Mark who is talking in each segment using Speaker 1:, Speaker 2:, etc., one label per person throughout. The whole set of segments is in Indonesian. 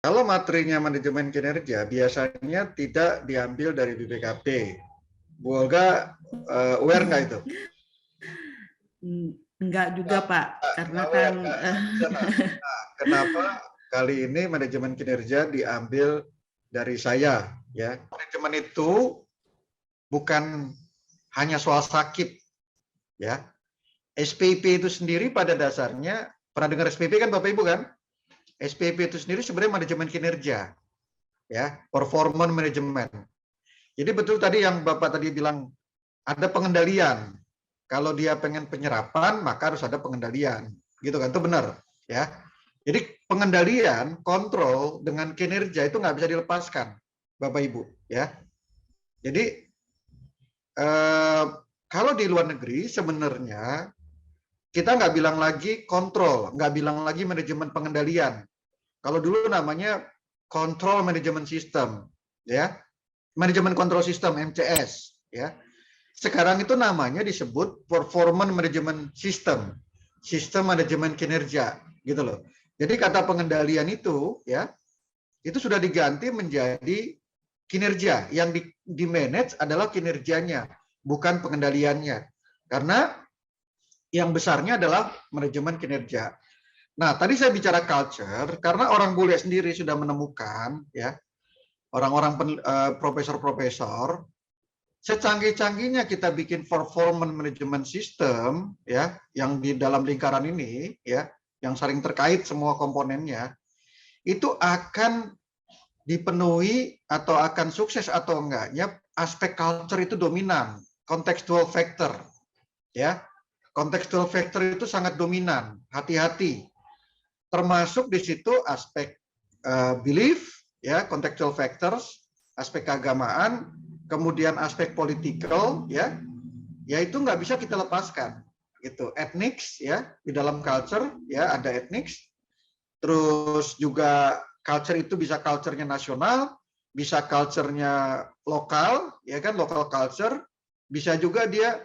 Speaker 1: Kalau materinya manajemen kinerja biasanya tidak diambil dari BPKP. Bu Olga aware nggak itu?
Speaker 2: Enggak juga Pak, karena kan
Speaker 1: Aware nggak? Nah, kenapa kali ini manajemen kinerja diambil dari saya? Ya, manajemen itu bukan hanya soal sakit, ya. SPP itu sendiri pada dasarnya, pernah dengar SPP kan Bapak Ibu kan? SPP itu sendiri sebenarnya manajemen kinerja, ya, performance management. Jadi betul tadi yang Bapak tadi bilang, ada pengendalian. Kalau dia pengen penyerapan, maka harus ada pengendalian. Gitu kan, itu benar. Ya. Jadi pengendalian, kontrol dengan kinerja itu nggak bisa dilepaskan, Bapak Ibu. Ya. Jadi kalau di luar negeri sebenarnya kita nggak bilang lagi kontrol, nggak bilang lagi manajemen pengendalian. Kalau dulu namanya control management system, ya, manajemen kontrol sistem (MCS), ya. Sekarang itu namanya disebut performance management system, sistem manajemen kinerja, gitu loh. Jadi kata pengendalian itu, ya, itu sudah diganti menjadi kinerja. Yang di manage adalah kinerjanya, bukan pengendaliannya. Karena yang besarnya adalah manajemen kinerja. Nah, tadi saya bicara culture karena orang bule sendiri sudah menemukan, ya, orang-orang profesor-profesor, secanggih-canggihnya kita bikin performance management system, ya, yang di dalam lingkaran ini, ya, yang saling terkait semua komponennya, itu akan dipenuhi atau akan sukses atau enggaknya aspek culture itu dominan, contextual factor, ya. Contextual factor itu sangat dominan, hati-hati. Termasuk di situ aspek belief, ya, contextual factors, aspek keagamaan, kemudian aspek political, ya, itu nggak bisa kita lepaskan. Gitu, ethnics, ya, di dalam culture, ya, ada ethnics. Terus juga culture itu bisa culture-nya nasional, bisa culture-nya lokal, ya kan, local culture, bisa juga dia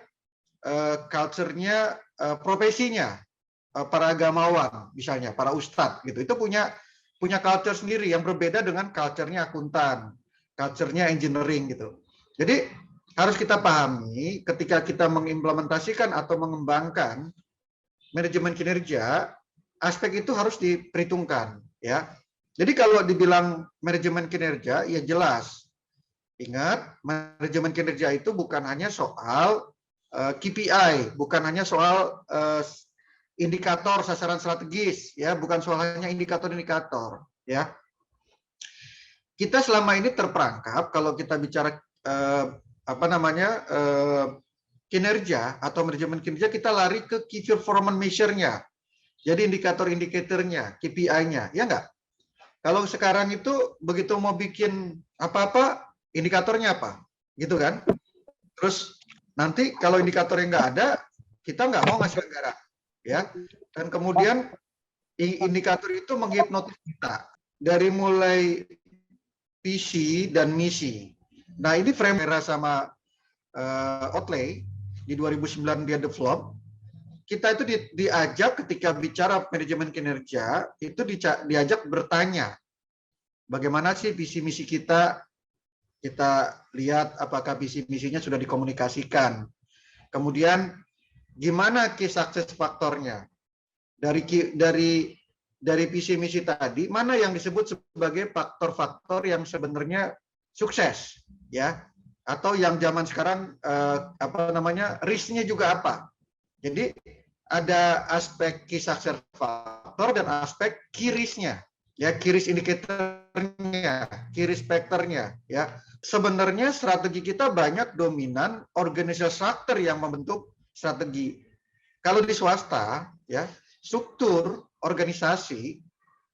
Speaker 1: culture-nya profesinya, para agamawan misalnya, para ustadz gitu. Itu punya culture sendiri yang berbeda dengan culture-nya akuntan, culture-nya engineering gitu. Jadi harus kita pahami ketika kita mengimplementasikan atau mengembangkan manajemen kinerja, aspek itu harus diperhitungkan, ya. Jadi kalau dibilang manajemen kinerja, ya jelas. Ingat, manajemen kinerja itu bukan hanya soal KPI, bukan hanya soal indikator sasaran strategis, ya, bukan soal hanya indikator-indikator, ya. Kita selama ini terperangkap kalau kita bicara kinerja atau manajemen kinerja, kita lari ke key performance measure-nya. Jadi indikator-indikatornya, KPI-nya, ya enggak? Kalau sekarang itu begitu mau bikin apa-apa, indikatornya apa, gitu kan? Terus nanti kalau indikatornya nggak ada, kita nggak mau ngasih anggaran, ya. Dan kemudian indikator itu menghipnotis kita dari mulai visi dan misi. Nah, ini frame merah sama Otley di 2009 dia develop. Kita itu diajak ketika bicara manajemen kinerja, itu diajak bertanya, bagaimana sih visi misi kita? Kita lihat apakah visi misinya sudah dikomunikasikan. Kemudian gimana key success faktornya? Dari visi misi tadi, mana yang disebut sebagai faktor-faktor yang sebenarnya sukses, ya? Atau yang zaman sekarang risk-nya juga apa? Jadi ada aspek key success factor dan aspek key risk-nya, ya, key risk indicator-nya, key risk factor-nya, ya. Sebenarnya strategi kita banyak dominan organizational structure yang membentuk strategi. Kalau di swasta, ya, struktur organisasi,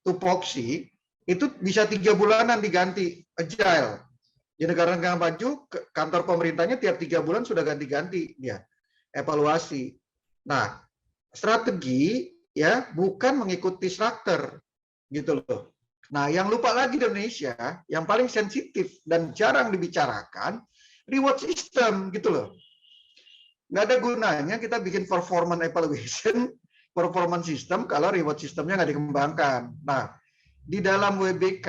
Speaker 1: tupoksi, itu bisa 3 bulanan diganti, agile. Di negara-negara maju, kantor pemerintahnya tiap 3 bulan sudah ganti-ganti dia, evaluasi. Nah, strategi, ya, bukan mengikuti struktur, gitu loh. Nah, yang lupa lagi di Indonesia, yang paling sensitif dan jarang dibicarakan, reward system, gitu loh. Nggak ada gunanya kita bikin performance evaluation, performance system, kalau reward systemnya nggak dikembangkan. Nah, di dalam WBK,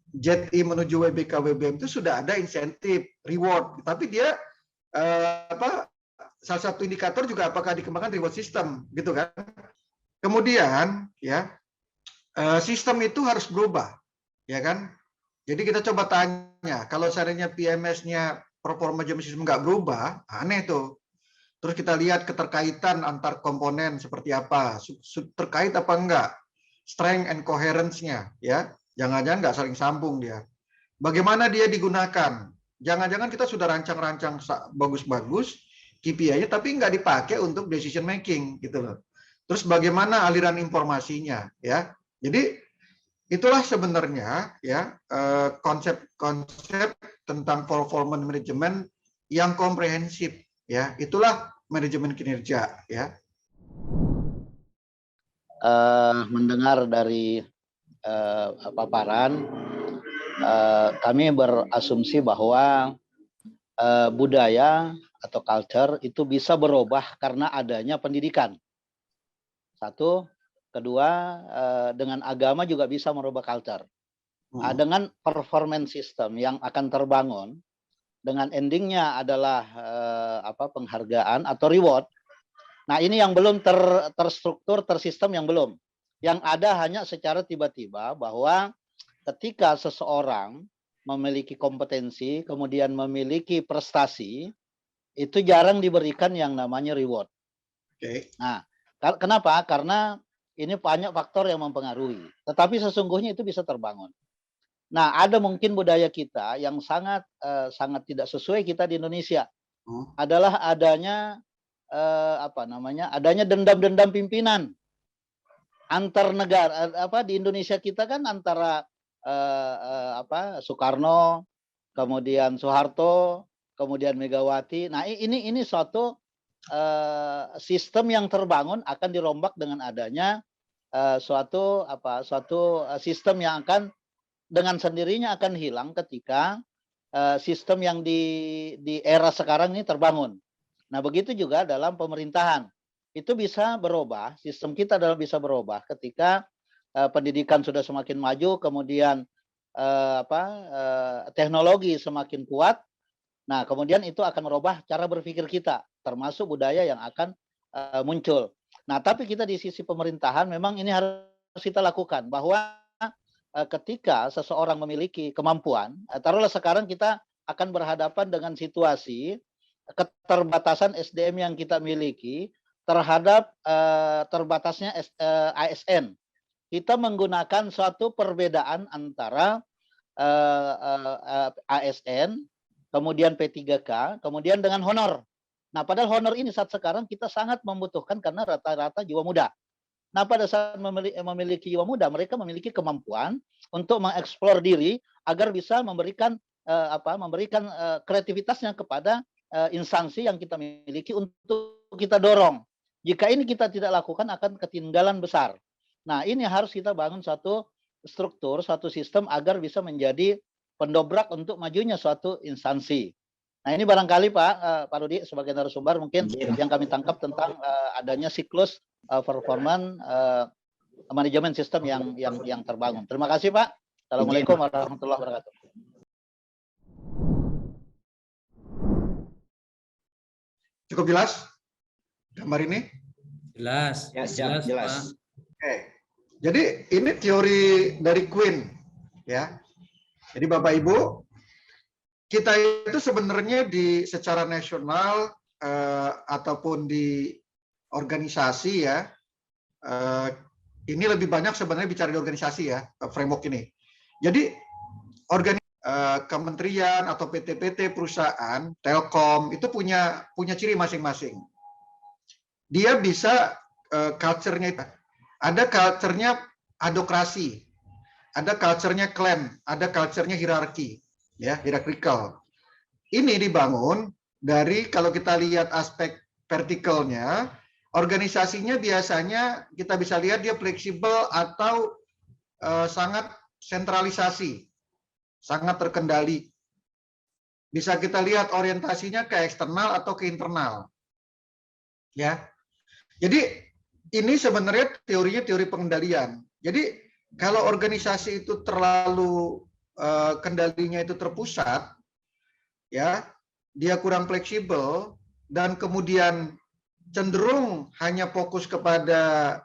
Speaker 1: JET-I menuju WBK WBM itu sudah ada insentif, reward, tapi dia salah satu indikator juga apakah dikembangkan reward system, gitu kan? Kemudian ya sistem itu harus berubah, ya kan? Jadi kita coba tanya, kalau seandainya PMS-nya performance management system nggak berubah, aneh tuh. Terus kita lihat keterkaitan antar komponen seperti apa, terkait apa enggak, strength and coherence-nya, ya. Jangan-jangan nggak saling sambung dia. Bagaimana dia digunakan? Jangan-jangan kita sudah rancang-rancang bagus-bagus KPI-nya, tapi nggak dipakai untuk decision making, gitu loh. Terus bagaimana aliran informasinya, ya? Jadi itulah sebenarnya ya konsep-konsep tentang performance management yang komprehensif. Ya, itulah manajemen kinerja, ya.
Speaker 3: Mendengar dari paparan, kami berasumsi bahwa budaya atau culture itu bisa berubah karena adanya pendidikan. Satu, kedua, dengan agama juga bisa merubah culture. Dengan performance system yang akan terbangun, dengan endingnya adalah penghargaan atau reward. Nah, ini yang belum terstruktur, tersistem yang belum. Yang ada hanya secara tiba-tiba bahwa ketika seseorang memiliki kompetensi, kemudian memiliki prestasi, itu jarang diberikan yang namanya reward.
Speaker 1: Oke.
Speaker 3: Nah, kenapa? Karena ini banyak faktor yang mempengaruhi. Tetapi sesungguhnya itu bisa terbangun. Nah, ada mungkin budaya kita yang sangat tidak sesuai kita di Indonesia. Adalah adanya adanya dendam-dendam pimpinan antar negara. Di Indonesia kita kan antara Soekarno, kemudian Soeharto, kemudian Megawati. Nah, ini suatu sistem yang terbangun akan dirombak dengan adanya suatu sistem yang akan dengan sendirinya akan hilang ketika sistem yang di era sekarang ini terbangun. Nah, begitu juga dalam pemerintahan. Itu bisa berubah, sistem kita bisa berubah ketika pendidikan sudah semakin maju, kemudian teknologi semakin kuat. Nah, kemudian itu akan merubah cara berpikir kita, termasuk budaya yang akan muncul. Nah, tapi kita di sisi pemerintahan memang ini harus kita lakukan, bahwa ketika seseorang memiliki kemampuan, taruhlah sekarang kita akan berhadapan dengan situasi keterbatasan SDM yang kita miliki terhadap terbatasnya ASN. Kita menggunakan suatu perbedaan antara ASN, kemudian P3K, kemudian dengan honor. Nah, padahal honor ini saat sekarang kita sangat membutuhkan karena rata-rata jiwa muda. Nah, pada saat memiliki jiwa muda, mereka memiliki kemampuan untuk mengeksplor diri agar bisa memberikan kreativitasnya kepada instansi yang kita miliki untuk kita dorong. Jika ini kita tidak lakukan akan ketinggalan besar. Nah, ini harus kita bangun suatu struktur, suatu sistem agar bisa menjadi pendobrak untuk majunya suatu instansi. Nah, ini barangkali Pak Rudi sebagai narasumber mungkin yang kami tangkap tentang adanya siklus performance manajemen sistem yang terbangun. Terima kasih Pak. Assalamualaikum warahmatullahi wabarakatuh.
Speaker 1: Cukup jelas gambar ini?
Speaker 4: Jelas.
Speaker 3: Jelas.
Speaker 4: Pak.
Speaker 1: Oke. Jadi ini teori dari Quinn, ya. Jadi Bapak Ibu, kita itu sebenarnya secara nasional ataupun di organisasi ya, ini lebih banyak sebenarnya bicara di organisasi ya, framework ini. Jadi kementerian atau PT-PT perusahaan Telkom itu punya ciri masing-masing. Dia bisa culture-nya itu. Ada culture-nya adokrasi, ada culture-nya klan, ada culture-nya hierarki, ya, hierarchical. Ini dibangun dari kalau kita lihat aspek vertikalnya, organisasinya biasanya kita bisa lihat dia fleksibel atau sangat sentralisasi, sangat terkendali. Bisa kita lihat orientasinya ke eksternal atau ke internal. Ya. Jadi ini sebenarnya teorinya teori pengendalian. Jadi kalau organisasi itu terlalu kendalinya itu terpusat, ya, dia kurang fleksibel dan kemudian cenderung hanya fokus kepada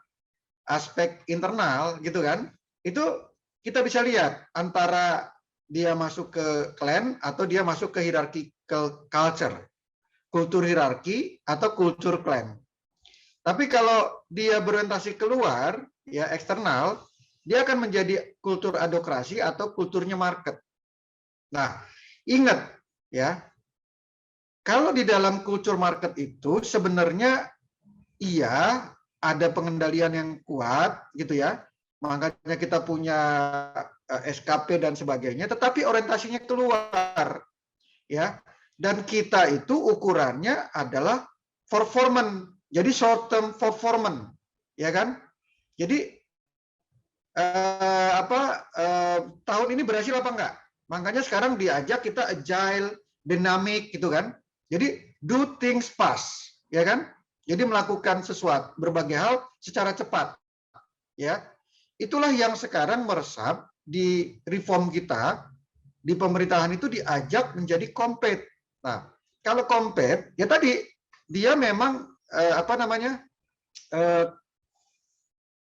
Speaker 1: aspek internal gitu kan, itu kita bisa lihat antara dia masuk ke clan atau dia masuk ke hierarchical culture, kultur hierarki atau kultur clan. Tapi kalau dia berorientasi keluar, ya eksternal, dia akan menjadi kultur adokrasi atau kulturnya market. Nah, ingat ya, kalau di dalam kultur market itu sebenarnya iya ada pengendalian yang kuat gitu ya. Makanya kita punya SKP dan sebagainya, tetapi orientasinya keluar ya. Dan kita itu ukurannya adalah performance. Jadi short term performance, ya kan? Jadi tahun ini berhasil apa enggak? Makanya sekarang diajak kita agile, dynamic gitu kan. Jadi do things fast, ya kan? Jadi melakukan sesuatu berbagai hal secara cepat, ya. Itulah yang sekarang meresap di reform kita di pemerintahan itu diajak menjadi kompet. Nah, kalau kompet ya tadi dia memang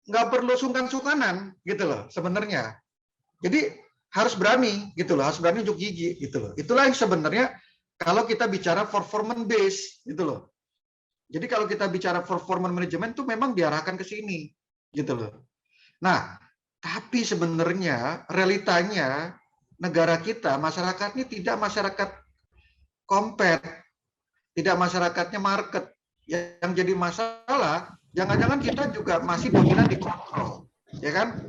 Speaker 1: nggak perlu sungkan-sungkanan gitu loh sebenarnya. Jadi harus berani gitu loh, harus berani unjuk gigi gitu loh. Itulah yang sebenarnya kalau kita bicara performance base gitu loh. Jadi kalau kita bicara performance management itu memang diarahkan ke sini gitu loh. Nah, tapi sebenarnya realitanya negara kita, masyarakatnya tidak masyarakat kompet, tidak masyarakatnya market. Yang jadi masalah, jangan-jangan kita juga masih dominan di kontrol, ya kan?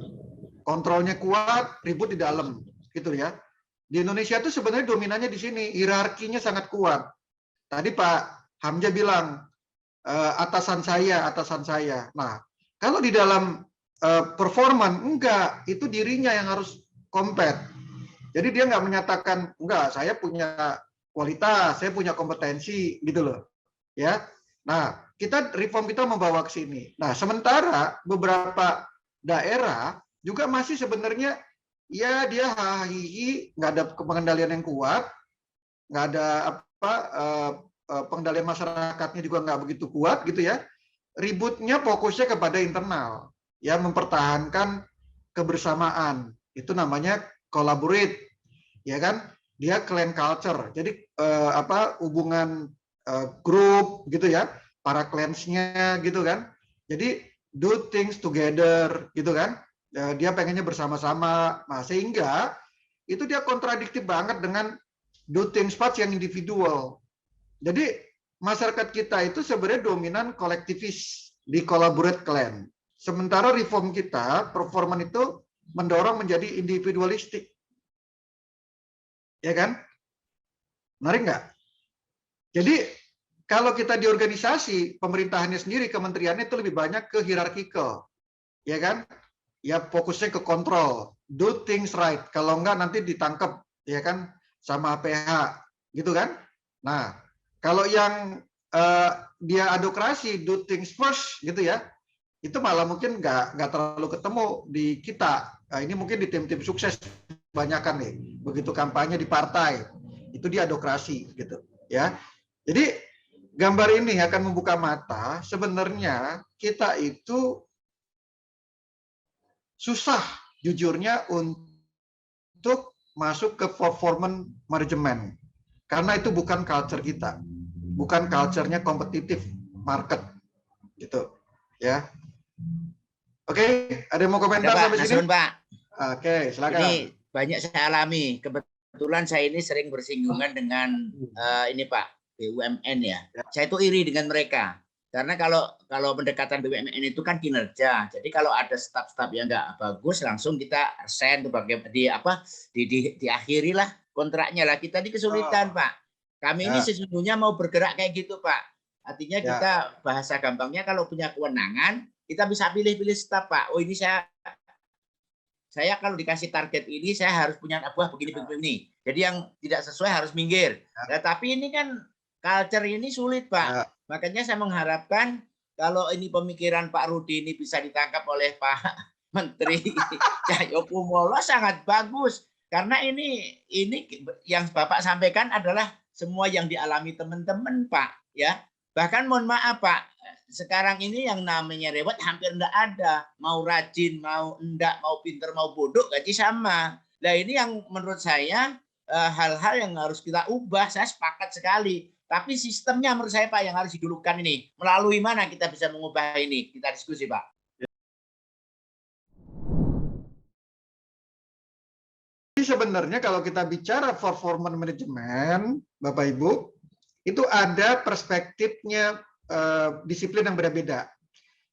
Speaker 1: Kontrolnya kuat, ribut di dalam, gitu ya. Di Indonesia itu sebenarnya dominannya di sini, hierarkinya sangat kuat. Tadi Pak Hamzah bilang, atasan saya. Nah, kalau di dalam performan, enggak, itu dirinya yang harus kompet. Jadi dia nggak menyatakan, enggak, saya punya kualitas, saya punya kompetensi, gitu loh. Ya, nah reform kita membawa ke sini. Nah, sementara beberapa daerah juga masih sebenarnya ya dia hahihi, nggak ada pengendalian yang kuat, nggak ada pengendalian masyarakatnya juga nggak begitu kuat gitu ya. Ributnya fokusnya kepada internal, ya mempertahankan kebersamaan. Itu namanya collaborate, ya kan? Dia clan culture. Jadi hubungan grup gitu ya, para clans-nya gitu kan. Jadi do things together gitu kan. Dia pengennya bersama-sama. Nah, sehingga itu dia kontradiktif banget dengan do things fast yang individual. Jadi masyarakat kita itu sebenarnya dominan kolektivis di collaborate clan. Sementara reform kita, performance itu mendorong menjadi individualistik. Ya kan? Menarik nggak? Jadi kalau kita di organisasi, pemerintahannya sendiri, kementeriannya itu lebih banyak ke hierarchical. Ya kan? Ya fokusnya ke kontrol. Do things right. Kalau enggak nanti ditangkap, ya kan? Sama PH. Gitu kan? Nah, kalau yang dia adokrasi, do things first, gitu ya, itu malah mungkin nggak terlalu ketemu di kita. Nah, ini mungkin di tim-tim sukses banyakan nih. Begitu kampanye di partai, itu dia adokrasi, gitu ya. Jadi gambar ini akan membuka mata, sebenarnya kita itu susah jujurnya untuk masuk ke performance management. Karena itu bukan culture kita. Bukan culture-nya kompetitif market. Gitu. Ya. Oke, ada yang mau komentar sampai sini?
Speaker 4: Pak.
Speaker 1: Oke, silakan.
Speaker 4: Ini banyak saya alami. Kebetulan saya ini sering bersinggungan dengan ini Pak, BUMN ya. Saya itu iri dengan mereka. Karena kalau pendekatan BUMN itu kan kinerja. Jadi kalau ada staf-staf yang nggak bagus, langsung kita resign diakhiri lah kontraknya lah. Kita ini kesulitan Pak. Kami ini sesungguhnya mau bergerak kayak gitu Pak. Artinya kita bahasa gampangnya kalau punya kewenangan, kita bisa pilih-pilih staf Pak. Oh ini saya kalau dikasih target ini saya harus punya buah begini. Jadi yang tidak sesuai harus minggir. Nah, tapi ini kan culture ini sulit Pak. Makanya saya mengharapkan kalau ini pemikiran Pak Rudi ini bisa ditangkap oleh Pak Menteri Cahyokumolo sangat bagus karena ini yang Bapak sampaikan adalah semua yang dialami teman-teman, Pak, ya. Bahkan mohon maaf, Pak, sekarang ini yang namanya rewet hampir enggak ada. Mau rajin, mau enggak, mau pinter, mau bodoh gaji sama. Nah, ini yang menurut saya hal-hal yang harus kita ubah. Saya sepakat sekali. Tapi sistemnya menurut saya, Pak, yang harus didulukan ini. Melalui mana kita bisa mengubah ini? Kita diskusi, Pak.
Speaker 1: Sebenarnya kalau kita bicara performance management, Bapak Ibu, itu ada perspektifnya disiplin yang berbeda.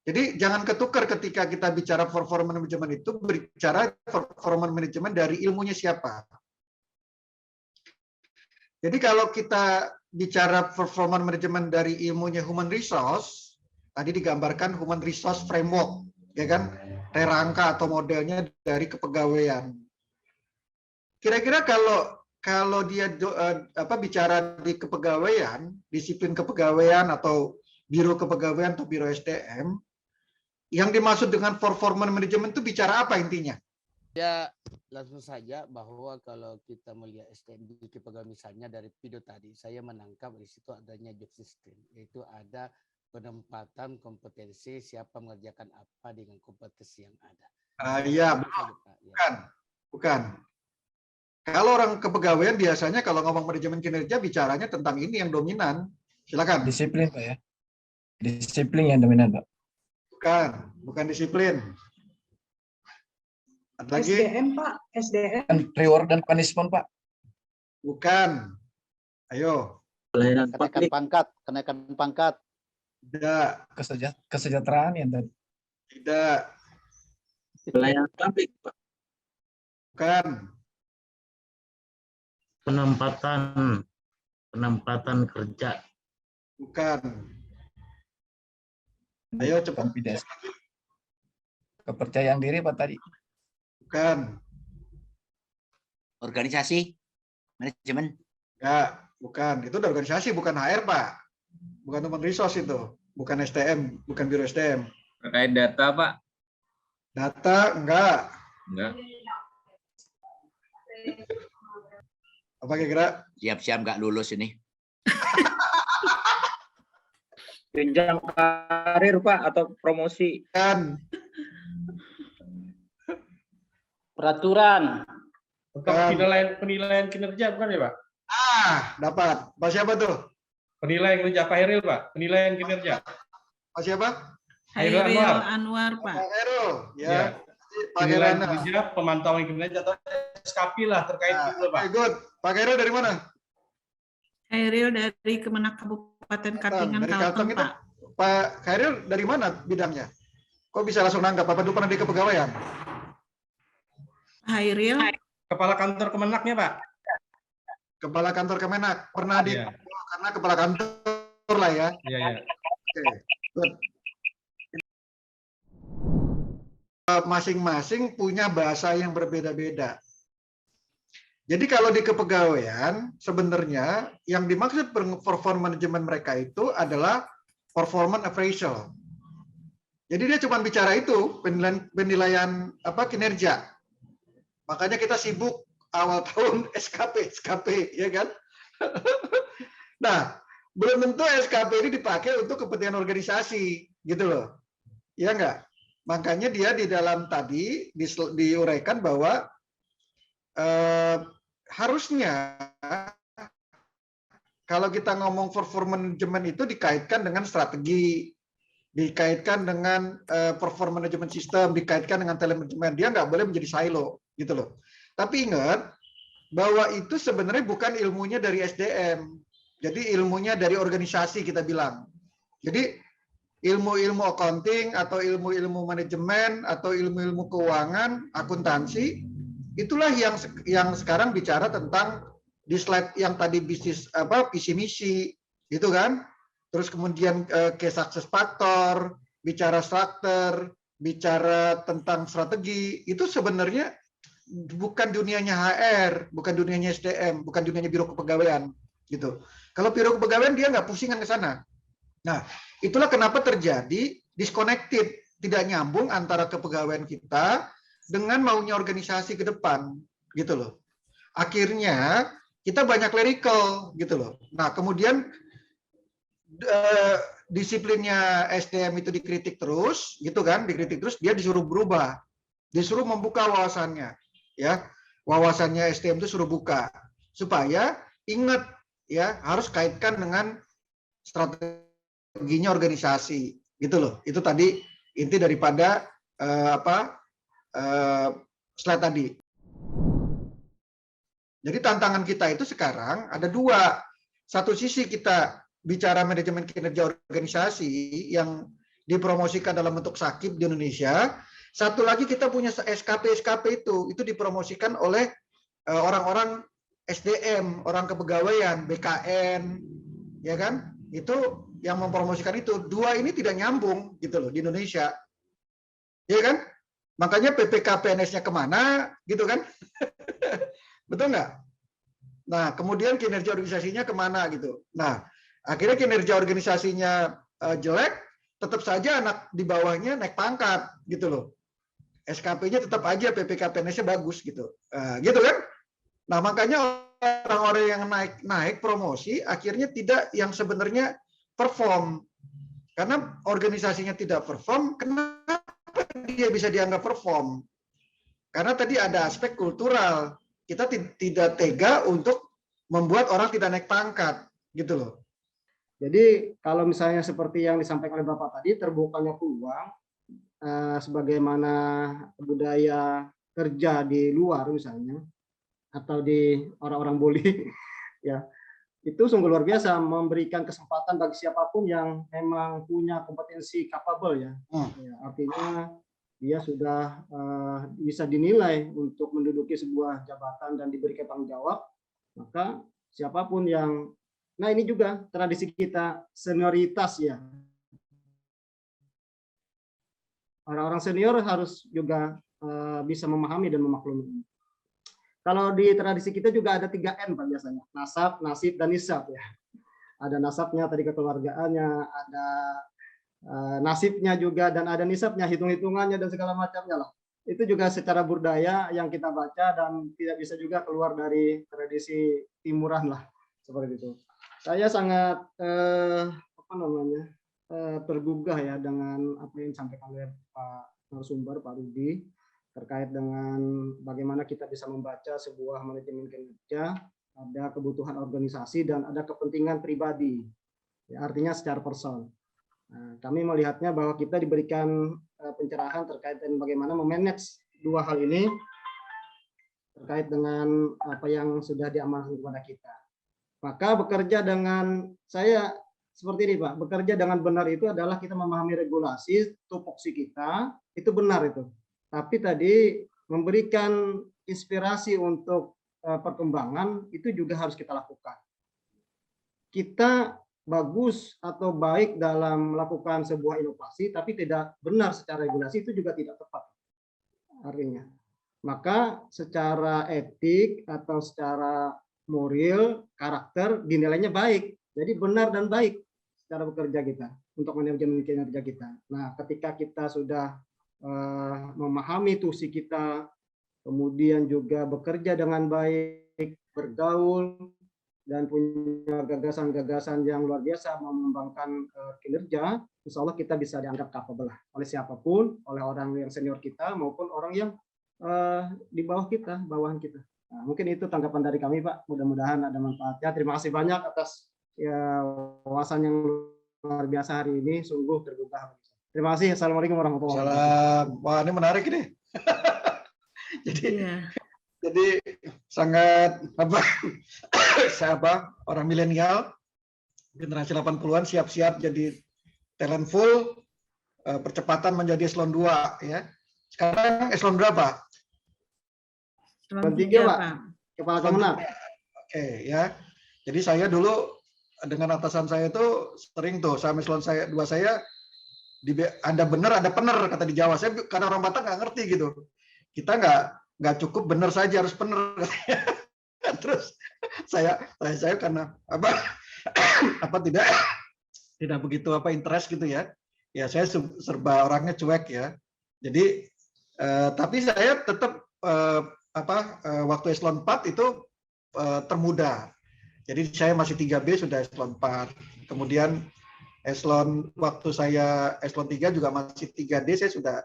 Speaker 1: Jadi jangan ketukar ketika kita bicara performance management itu berbicara performance management dari ilmunya siapa. Jadi kalau kita bicara performance management dari ilmunya human resource, tadi digambarkan human resource framework, ya kan, rangka atau modelnya dari kepegawaian. Kira-kira kalau dia bicara di kepegawaian, disiplin kepegawaian atau biro kepegawaian atau biro SDM, yang dimaksud dengan performance management itu bicara apa intinya?
Speaker 5: Ya, langsung saja bahwa kalau kita melihat SDM di kepegawaian misalnya dari video tadi, saya menangkap di situ adanya job system, yaitu ada penempatan kompetensi siapa mengerjakan apa dengan kompetensi yang ada.
Speaker 1: Iya, bukan. Kalau orang kepegawaian biasanya kalau ngomong manajemen kinerja bicaranya tentang ini yang dominan. Silakan.
Speaker 6: Disiplin, Pak ya. Disiplin yang dominan, Pak.
Speaker 1: Bukan disiplin. Ada lagi?
Speaker 7: SDM, Pak. SDM.
Speaker 6: Reward dan punishment, Pak.
Speaker 1: Bukan. Ayo.
Speaker 3: Kenaikan pangkat.
Speaker 1: Tidak.
Speaker 6: Kesejahteraan yang tadi.
Speaker 1: Tidak.
Speaker 8: Pelayanan publik, Pak.
Speaker 1: Bukan.
Speaker 8: Penempatan kerja.
Speaker 1: Bukan. Ayo cepat.
Speaker 6: Confidence. Kepercayaan diri, Pak, tadi.
Speaker 1: Bukan.
Speaker 4: Organisasi, manajemen.
Speaker 1: Enggak, bukan. Itu udah organisasi, bukan HR, Pak. Bukan human resource itu. Bukan SDM, bukan biro SDM.
Speaker 8: Terkait data, Pak.
Speaker 1: Data, enggak.
Speaker 8: Enggak.
Speaker 1: Apa kira-kira?
Speaker 4: Siap-siap nggak lulus ini.
Speaker 8: Jenjang karir, Pak, atau promosi.
Speaker 1: Kan.
Speaker 3: Peraturan.
Speaker 9: Penilaian kinerja bukan ya, Pak?
Speaker 1: Dapat. Pak siapa tuh?
Speaker 9: Penilaian kinerja Pak Heril, Pak. Penilaian kinerja.
Speaker 1: Pak siapa?
Speaker 9: Hairil
Speaker 2: Hairil
Speaker 9: Anwar.
Speaker 2: Anwar, Pak.
Speaker 1: Pak Heru.
Speaker 9: Ya.
Speaker 1: Ya. Pak Heru.
Speaker 9: Penilaian kinerja, pemantauan kinerja atau SKP lah terkait itu, Pak.
Speaker 1: Good. Pak Heru dari mana?
Speaker 2: Hairil dari Kemenak Kabupaten Katingan,
Speaker 1: Dari
Speaker 2: Kalteng,
Speaker 1: Kalteng itu.
Speaker 2: Pak.
Speaker 1: Pak Heru dari mana bidangnya? Kok bisa langsung nanggap? Apa dulu pernah di kepegawaian?
Speaker 2: Hairil,
Speaker 9: Kepala kantor Kemenaknya, Pak.
Speaker 1: Kepala kantor Kemenak. Pernah di
Speaker 9: Iya.
Speaker 1: karena kepala kantor lah ya.
Speaker 9: Iya, iya.
Speaker 1: Oke. Good. Masing-masing punya bahasa yang berbeda-beda. Jadi kalau di kepegawaian sebenarnya yang dimaksud performance management mereka itu adalah performance appraisal. Jadi dia cuma bicara itu penilaian kinerja. Makanya kita sibuk awal tahun SKP, ya kan? Nah, belum tentu SKP ini dipakai untuk kepentingan organisasi, gitu loh. Ya enggak? Makanya dia di dalam tadi diuraikan bahwa harusnya kalau kita ngomong performance management itu dikaitkan dengan strategi, dikaitkan dengan performance management system, dikaitkan dengan talent management. Dia nggak boleh menjadi silo, gitu loh. Tapi ingat bahwa itu sebenarnya bukan ilmunya dari SDM. Jadi ilmunya dari organisasi kita bilang. Jadi ilmu-ilmu accounting atau ilmu-ilmu manajemen atau ilmu-ilmu keuangan, akuntansi, itulah yang sekarang bicara tentang di slide yang tadi bisnis visi misi, gitu kan? Terus kemudian key success factor, bicara struktur, bicara tentang strategi, itu sebenarnya bukan dunianya HR, bukan dunianya SDM, bukan dunianya biro kepegawaian, gitu. Kalau biro kepegawaian dia nggak pusingan ke sana. Nah, itulah kenapa terjadi disconnected tidak nyambung antara kepegawaian kita dengan maunya organisasi ke depan, gitu loh. Akhirnya kita banyak clerical, gitu loh. Nah, kemudian disiplinnya SDM itu dikritik terus, gitu kan? Dikritik terus, dia disuruh berubah, disuruh membuka wawasannya, ya. Wawasannya SDM itu suruh buka, supaya ingat, ya, harus kaitkan dengan strateginya organisasi, gitu loh. Itu tadi inti daripada slide tadi. Jadi tantangan kita itu sekarang ada dua. Satu sisi kita bicara manajemen kinerja organisasi yang dipromosikan dalam bentuk sakip di Indonesia. Satu lagi kita punya SKP itu dipromosikan oleh orang-orang SDM, orang kepegawaian, BKN, ya kan? Itu yang mempromosikan itu. Dua ini tidak nyambung gitu loh di Indonesia. Ya kan? Makanya PPK PNS-nya kemana gitu kan? Betul nggak? Nah, kemudian kinerja organisasinya kemana gitu. Nah, akhirnya kinerja organisasinya jelek, tetap saja anak di bawahnya naik pangkat gitu loh. SKP-nya tetap aja PPK PNS-nya bagus gitu. Gitu kan? Nah, makanya orang-orang yang naik promosi akhirnya tidak yang sebenarnya perform. Karena organisasinya tidak perform, kenapa dia bisa dianggap perform? Karena tadi ada aspek kultural. Kita tidak tega untuk membuat orang tidak naik pangkat, gitu loh.
Speaker 7: Jadi kalau misalnya seperti yang disampaikan oleh Bapak tadi, terbukanya peluang, sebagaimana budaya kerja di luar misalnya, atau di orang-orang bully, ya itu sungguh luar biasa, memberikan kesempatan bagi siapapun yang memang punya kompetensi capable ya. Ya, artinya dia sudah bisa dinilai untuk menduduki sebuah jabatan dan diberikan tanggung jawab, maka siapapun yang, nah ini juga tradisi kita senioritas ya. Orang-orang senior harus juga bisa memahami dan memaklumi. Kalau di tradisi kita juga ada 3N Pak biasanya, nasab, nasib, dan nisab ya. Ada nasabnya tadi kekeluargaannya, ada nasibnya juga, dan ada nisabnya, hitung-hitungannya dan segala macamnya lah. Itu juga secara budaya yang kita baca dan tidak bisa juga keluar dari tradisi timuran lah, seperti itu. Saya sangat tergugah ya dengan apa yang disampaikan oleh Pak narasumber, Pak Rudi, terkait dengan bagaimana kita bisa membaca sebuah manajemen kinerja, ada kebutuhan organisasi dan ada kepentingan pribadi, ya, artinya secara person. Nah, kami melihatnya bahwa kita diberikan pencerahan terkait dengan bagaimana memanage dua hal ini terkait dengan apa yang sudah diamanahkan kepada kita. Maka bekerja dengan saya seperti ini Pak, bekerja dengan benar itu adalah kita memahami regulasi, tupoksi kita, itu benar itu. Tapi tadi memberikan inspirasi untuk perkembangan itu juga harus kita lakukan. Kita bagus atau baik dalam melakukan sebuah inovasi, tapi tidak benar secara regulasi itu juga tidak tepat artinya. Maka secara etik atau secara moral, karakter dinilainya baik. Jadi benar dan baik secara bekerja kita untuk manajemen kinerja kita. Nah, ketika kita sudah memahami tusi kita, kemudian juga bekerja dengan baik, bergaul, dan punya gagasan-gagasan yang luar biasa mengembangkan kinerja, insya Allah kita bisa dianggap capable oleh siapapun, oleh orang yang senior kita maupun orang yang di bawah kita, bawahan kita. Nah, mungkin itu tanggapan dari kami Pak. Mudah-mudahan ada manfaatnya. Terima kasih banyak atas ya, wawasan yang luar biasa hari ini. Sungguh tergugah. Terima kasih. Assalamualaikum warahmatullahi wabarakatuh.
Speaker 1: Wah, ini menarik ini. Jadi sangat orang milenial generasi 80-an siap-siap jadi talent full, percepatan menjadi eselon 2 ya. Sekarang eselon berapa?
Speaker 7: Eselon 3 Pak. Kepala Kemenang.
Speaker 1: Oke ya. Jadi saya dulu dengan atasan saya itu sering tuh sama eselon 2 saya Anda benar, Anda benar kata di Jawa. Saya karena orang Batak nggak ngerti gitu. Kita nggak cukup benar saja, harus benar. Terus saya karena tidak begitu interest gitu ya, Ya saya serba orangnya cuek ya. Jadi tapi saya tetap waktu eselon 4 itu termuda. Jadi saya masih 3B sudah eselon 4. Kemudian waktu saya eselon 3 juga masih 3D, saya sudah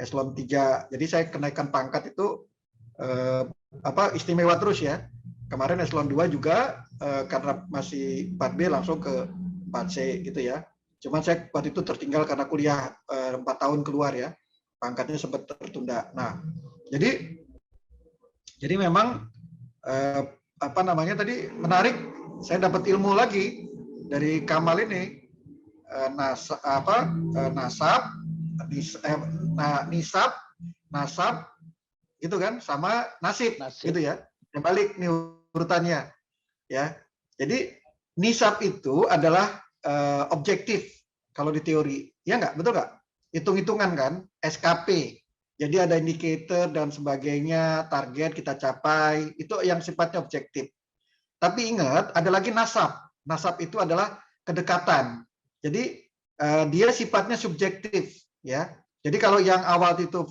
Speaker 1: eselon 3. Jadi saya kenaikan pangkat itu istimewa terus ya. Kemarin eselon 2 juga karena masih 4B langsung ke 4C gitu ya. Cuman saya waktu itu tertinggal karena kuliah 4 tahun keluar ya. Pangkatnya sempat tertunda. Nah, jadi memang tadi menarik, saya dapat ilmu lagi dari Kamal ini. Nisab, nasab, gitu kan, sama nasib. Gitu ya. Yang balik nih urutannya, ya. Jadi nisab itu adalah objektif kalau di teori, ya nggak, betul nggak? Hitung-hitungan kan, SKP. Jadi ada indikator dan sebagainya, target kita capai, itu yang sifatnya objektif. Tapi ingat, ada lagi nasab. Nasab itu adalah kedekatan. Jadi dia sifatnya subjektif, ya. Jadi kalau yang awal itu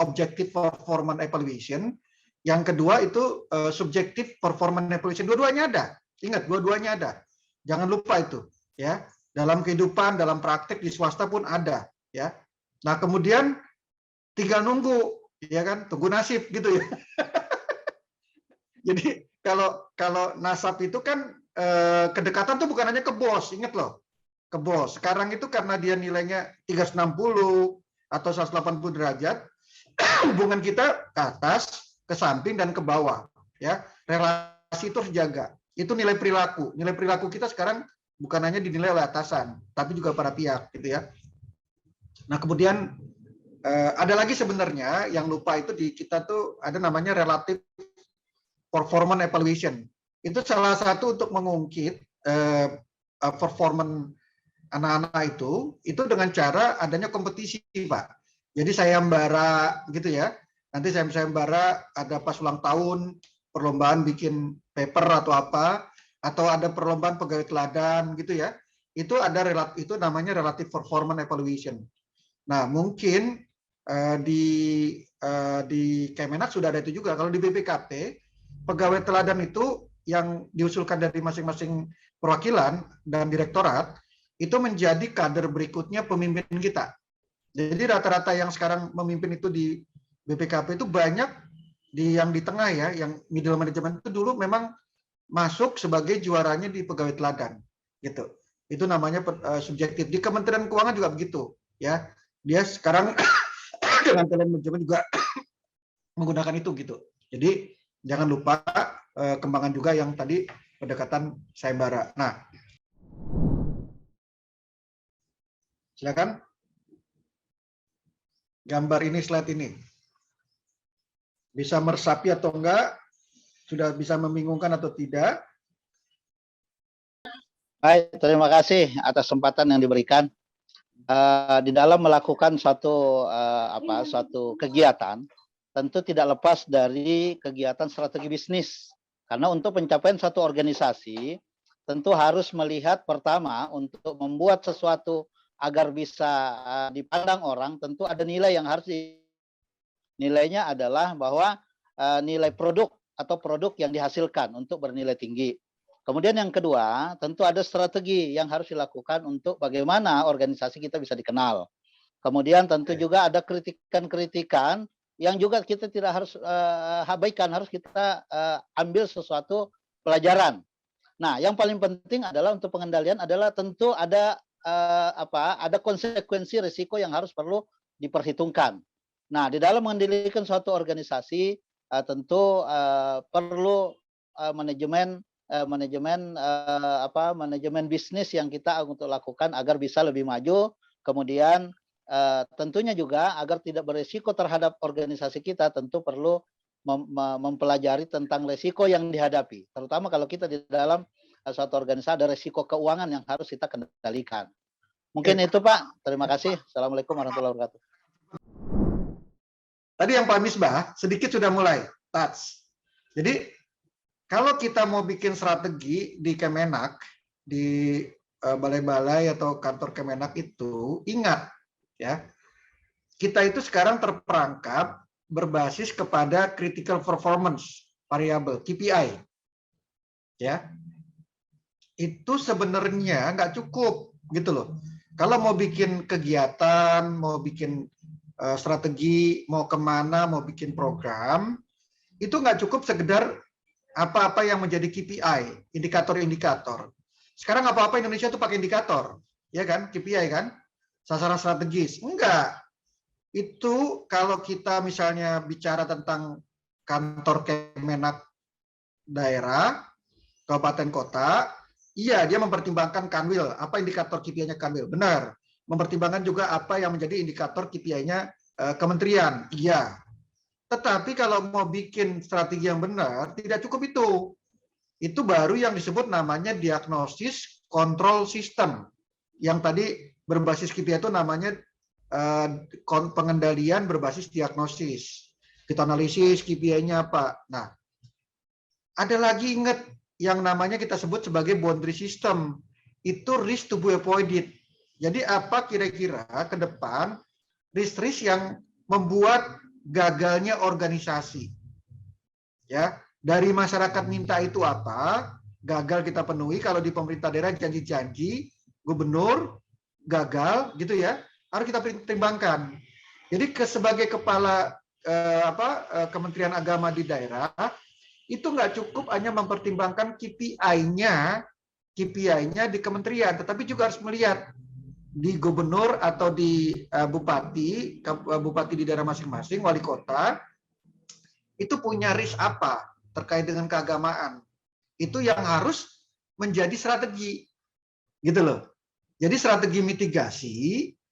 Speaker 1: objective performance evaluation, yang kedua itu subjective performance evaluation. Dua-duanya ada. Ingat, dua-duanya ada. Jangan lupa itu, ya. Dalam kehidupan, dalam praktek di swasta pun ada, ya. Nah, kemudian tinggal nunggu, ya kan, tunggu nasib gitu ya. Jadi kalau nasab itu kan kedekatan tuh bukan hanya ke bos, ingat loh, ke bos. Sekarang itu karena dia nilainya 360 atau 180 derajat, hubungan kita ke atas, ke samping dan ke bawah, ya. Relasi itu harus jaga. Itu nilai perilaku. Nilai perilaku kita sekarang bukan hanya dinilai oleh atasan, tapi juga para pihak, gitu ya. Nah, kemudian ada lagi sebenarnya yang lupa itu di kita tuh ada namanya relative performance evaluation. Itu salah satu untuk mengungkit performance anak-anak itu dengan cara adanya kompetisi, Pak. Jadi sayembara gitu ya. Nanti sayembara ada pas ulang tahun, perlombaan bikin paper atau apa, atau ada perlombaan pegawai teladan gitu ya. Itu namanya relative performance evaluation. Nah, mungkin di Kemenak sudah ada itu juga. Kalau di BPKP, pegawai teladan itu yang diusulkan dari masing-masing perwakilan dan direktorat itu menjadi kader berikutnya pemimpin kita. Jadi rata-rata yang sekarang memimpin itu di BPKP itu banyak yang di tengah ya, yang middle management itu dulu memang masuk sebagai juaranya di pegawai teladan, gitu. Itu namanya subjektif. Di Kementerian Keuangan juga begitu, ya. Dia sekarang dengan talent management juga menggunakan itu gitu. Jadi jangan lupa kembangan juga yang tadi pendekatan sayembara. Nah, silakan gambar ini, slide ini bisa meresapi atau enggak, sudah bisa membingungkan atau tidak.
Speaker 3: Baik, terima kasih atas kesempatan yang diberikan. Di dalam melakukan suatu kegiatan, tentu tidak lepas dari kegiatan strategi bisnis. Karena untuk pencapaian satu organisasi, tentu harus melihat pertama untuk membuat sesuatu agar bisa dipandang orang, tentu ada nilai yang harus nilainya adalah bahwa nilai produk atau produk yang dihasilkan untuk bernilai tinggi. Kemudian yang kedua, tentu ada strategi yang harus dilakukan untuk bagaimana organisasi kita bisa dikenal. Kemudian tentu juga ada kritikan-kritikan yang juga kita tidak harus abaikan, harus kita ambil sesuatu pelajaran. Nah, yang paling penting adalah untuk pengendalian adalah tentu ada konsekuensi risiko yang harus perlu diperhitungkan. Nah, di dalam mengendalikan suatu organisasi tentu perlu manajemen bisnis yang kita untuk lakukan agar bisa lebih maju. Kemudian tentunya juga agar tidak berisiko terhadap organisasi kita, tentu perlu mempelajari tentang risiko yang dihadapi. Terutama kalau kita di dalam suatu organisasi ada risiko keuangan yang harus kita kendalikan. Mungkin itu Pak. Terima kasih. Assalamualaikum warahmatullahi wabarakatuh.
Speaker 1: Tadi yang Pak Misbah sedikit sudah mulai touch. Jadi kalau kita mau bikin strategi di Kemenak, di balai-balai atau kantor Kemenak itu ingat ya, kita itu sekarang terperangkap berbasis kepada critical performance variable KPI ya. Itu sebenarnya nggak cukup gitu loh. Kalau mau bikin kegiatan, mau bikin strategi, mau kemana, mau bikin program, itu nggak cukup sekedar apa-apa yang menjadi KPI, indikator-indikator. Sekarang apa-apa Indonesia itu pakai indikator, ya kan? KPI kan? Sasaran strategis. Enggak. Itu kalau kita misalnya bicara tentang kantor Kemenak daerah, kabupaten kota, iya dia mempertimbangkan Kanwil, apa indikator KPI-nya Kanwil, benar. Mempertimbangkan juga apa yang menjadi indikator KPI-nya kementerian, iya. Tetapi kalau mau bikin strategi yang benar, tidak cukup itu. Itu baru yang disebut namanya diagnosis kontrol sistem. Yang tadi berbasis KPI itu namanya pengendalian berbasis diagnosis. Kita analisis KPI-nya apa. Nah, ada lagi ingat yang namanya kita sebut sebagai boundary system. Itu risk to be avoided. Jadi apa kira-kira ke depan risk-risk yang membuat gagalnya organisasi. Ya, dari masyarakat minta itu apa, gagal kita penuhi. Kalau di pemerintah daerah janji-janji, gubernur gagal gitu ya, harus kita pertimbangkan. Jadi sebagai kepala Kementerian Agama di daerah, itu nggak cukup hanya mempertimbangkan KPI-nya di kementerian, tetapi juga harus melihat di gubernur atau di bupati di daerah masing-masing, wali kota, itu punya risk apa terkait dengan keagamaan. Itu yang harus menjadi strategi. Gitu loh. Jadi strategi mitigasi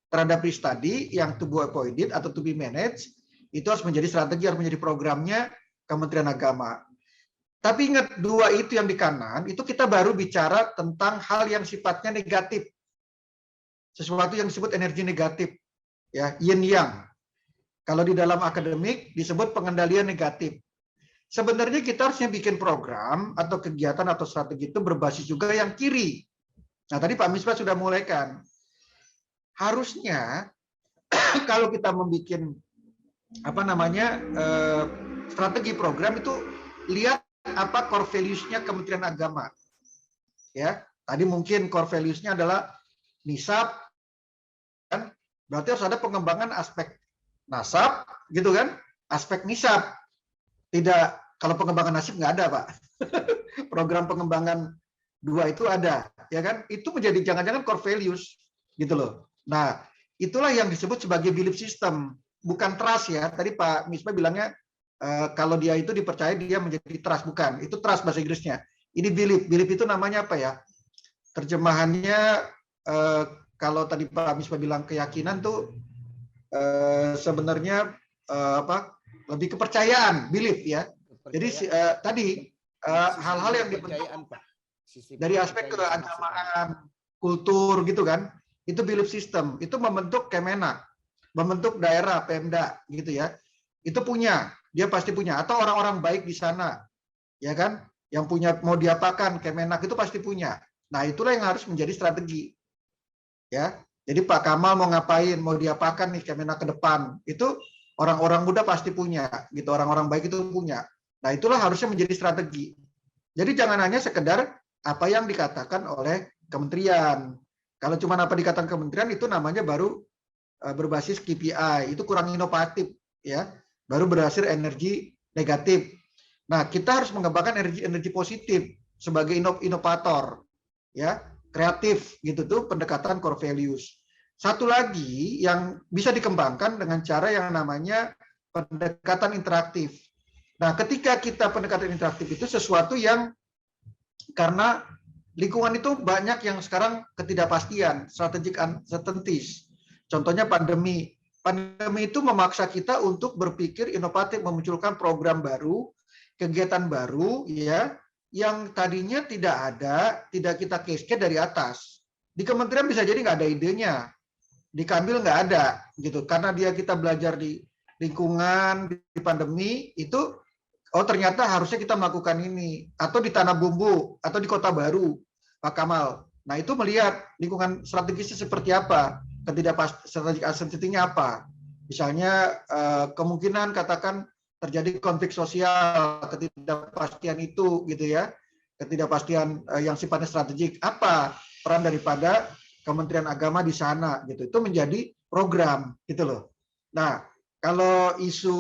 Speaker 1: terhadap risk tadi yang to be avoided atau to be managed, itu harus menjadi strategi, harus menjadi programnya Kementerian Agama. Tapi ingat, dua itu yang di kanan, itu kita baru bicara tentang hal yang sifatnya negatif. Sesuatu yang disebut energi negatif, ya, yin yang. Kalau di dalam akademik disebut pengendalian negatif. Sebenarnya kita harusnya bikin program atau kegiatan atau strategi itu berbasis juga yang kiri. Nah, tadi Pak Misbah sudah mulaikan. Harusnya kalau kita membuat strategi program itu lihat apa core values-nya Kementerian Agama. Ya, tadi mungkin core values-nya adalah nisab, kan? Berarti harus ada pengembangan aspek nasab, gitu kan? Aspek nisab. Tidak, kalau pengembangan nasib nggak ada, Pak. Program pengembangan 2 itu ada, ya kan? Itu menjadi jangan-jangan core values, gitu loh. Nah, itulah yang disebut sebagai belief system, bukan trust ya. Tadi Pak Misbah bilangnya kalau dia itu dipercaya dia menjadi trust, bukan. Itu trust bahasa Inggrisnya. Ini belief. Belief itu namanya apa ya? Terjemahannya kalau tadi Pak Misbah bilang keyakinan tuh sebenarnya lebih kepercayaan, belief ya. Jadi tadi hal-hal yang dibentuk dari aspek keagamaan, kultur gitu kan, itu belief system, itu membentuk Kemenak, membentuk daerah, Pemda gitu ya. Itu punya, dia pasti punya, atau orang-orang baik di sana, ya kan, yang punya mau diapakan Kemenak itu pasti punya. Nah, itulah yang harus menjadi strategi. Ya. Jadi Pak Kamal mau ngapain, mau diapakan nih Kemenak ke depan, itu orang-orang muda pasti punya, gitu, orang-orang baik itu punya. Nah, itulah harusnya menjadi strategi. Jadi jangan hanya sekedar apa yang dikatakan oleh kementerian. Kalau cuma apa dikatakan kementerian itu namanya baru berbasis KPI, itu kurang inovatif ya. Baru berhasil energi negatif. Nah, kita harus mengembangkan energi positif sebagai inovator ya, kreatif gitu tuh pendekatan core values. Satu lagi yang bisa dikembangkan dengan cara yang namanya pendekatan interaktif. Nah, ketika kita pendekatan interaktif itu sesuatu yang karena lingkungan itu banyak yang sekarang ketidakpastian, strategik uncertainties. Contohnya pandemi. Pandemi itu memaksa kita untuk berpikir inovatif, memunculkan program baru, kegiatan baru, ya, yang tadinya tidak ada, tidak kita cascade dari atas. Di kementerian bisa jadi nggak ada idenya, di Kanwil nggak ada, gitu. Karena kita belajar di lingkungan, di pandemi, itu oh ternyata harusnya kita melakukan ini, atau di Tanah Bumbu, atau di Kota Baru, Pak Kamal. Nah, itu melihat lingkungan strategisnya seperti apa, strategic uncertainty-nya apa. Misalnya kemungkinan katakan terjadi konflik sosial, ketidakpastian itu gitu ya, ketidakpastian yang sifatnya strategik, apa peran daripada Kementerian Agama di sana gitu. Itu menjadi program gitu loh. Nah, kalau isu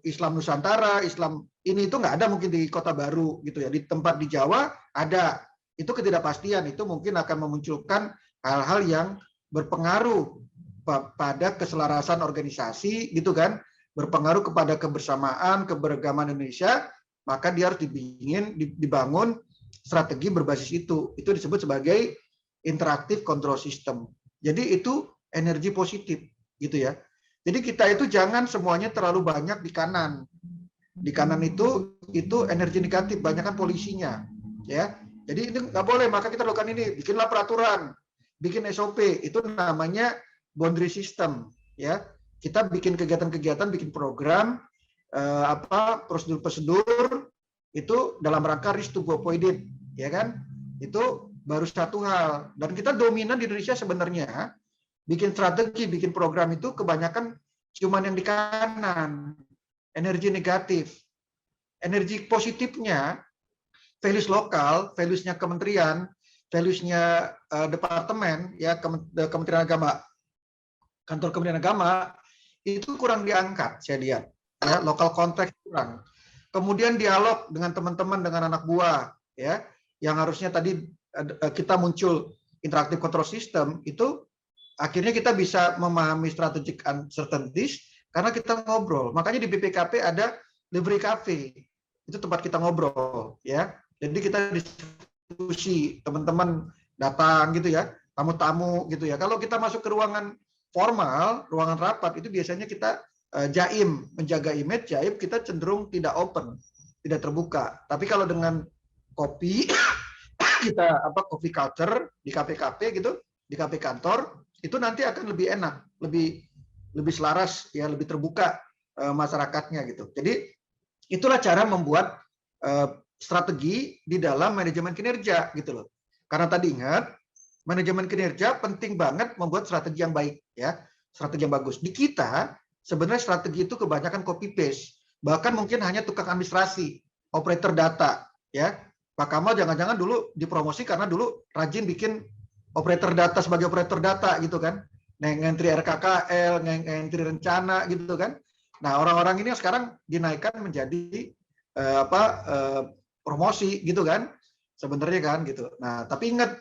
Speaker 1: Islam Nusantara, Islam ini itu nggak ada mungkin di Kota Baru gitu ya. Di tempat di Jawa ada. Itu ketidakpastian, itu mungkin akan memunculkan hal-hal yang berpengaruh pada keselarasan organisasi gitu kan, berpengaruh kepada kebersamaan, keberagaman Indonesia, maka dia harus dibangun strategi berbasis itu. Itu disebut sebagai interactive control system. Jadi itu energi positif gitu ya. Jadi kita itu jangan semuanya terlalu banyak di kanan. Di kanan itu energi negatif, banyak kan polisinya ya. Jadi ini nggak boleh, maka kita lakukan ini, bikinlah peraturan, bikin SOP, itu namanya boundary system, ya. Kita bikin kegiatan-kegiatan, bikin program, prosedur-prosedur itu dalam rangka risk to go avoided, ya kan? Itu baru satu hal. Dan kita dominan di Indonesia sebenarnya bikin strategi, bikin program itu kebanyakan cuman yang di kanan, energi negatif, energi positifnya. Values lokal, values-nya kementerian, values-nya departemen, ya Kementerian Agama, kantor Kementerian Agama, itu kurang diangkat, saya lihat. Ya, lokal konteks kurang. Kemudian dialog dengan teman-teman, dengan anak buah, ya, yang harusnya tadi kita muncul interactive control system, itu akhirnya kita bisa memahami strategic uncertainties karena kita ngobrol. Makanya di BPKP ada Library Cafe, itu tempat kita ngobrol, ya. Jadi kita diskusi, teman-teman datang gitu ya, tamu-tamu gitu ya. Kalau kita masuk ke ruangan formal, ruangan rapat, itu biasanya kita jaim, menjaga image, jaim kita cenderung tidak open, tidak terbuka. Tapi kalau dengan kopi, kita coffee culture di kafe-kafe gitu, di kafe kantor, itu nanti akan lebih enak, lebih selaras ya, lebih terbuka masyarakatnya gitu. Jadi itulah cara membuat strategi di dalam manajemen kinerja gitu loh. Karena tadi ingat, manajemen kinerja penting banget membuat strategi yang baik ya, strategi yang bagus. Di kita sebenarnya strategi itu kebanyakan copy paste, bahkan mungkin hanya tukang administrasi, operator data ya. Pak Kamal jangan-jangan dulu dipromosi karena dulu rajin bikin operator data sebagai operator data gitu kan. Ngentri RKKL, ngentri rencana gitu kan. Nah, orang-orang ini sekarang dinaikkan menjadi promosi gitu kan, sebenarnya kan gitu. Nah, tapi ingat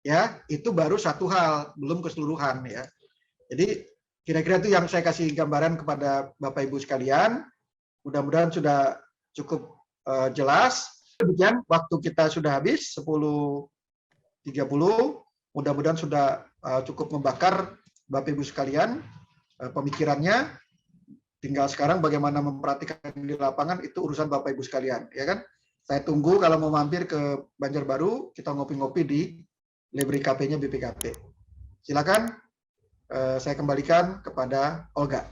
Speaker 1: ya, itu baru satu hal, belum keseluruhan ya. Jadi kira-kira itu yang saya kasih gambaran kepada Bapak Ibu sekalian. Mudah-mudahan sudah cukup jelas. Demikian, waktu kita sudah habis 10.30. Mudah-mudahan sudah cukup membakar Bapak Ibu sekalian pemikirannya. Tinggal sekarang bagaimana memperhatikan di lapangan, itu urusan Bapak Ibu sekalian, ya kan? Saya tunggu kalau mau mampir ke Banjarbaru, kita ngopi-ngopi di Library Cafe-nya BPKP. Silakan, saya kembalikan kepada Olga.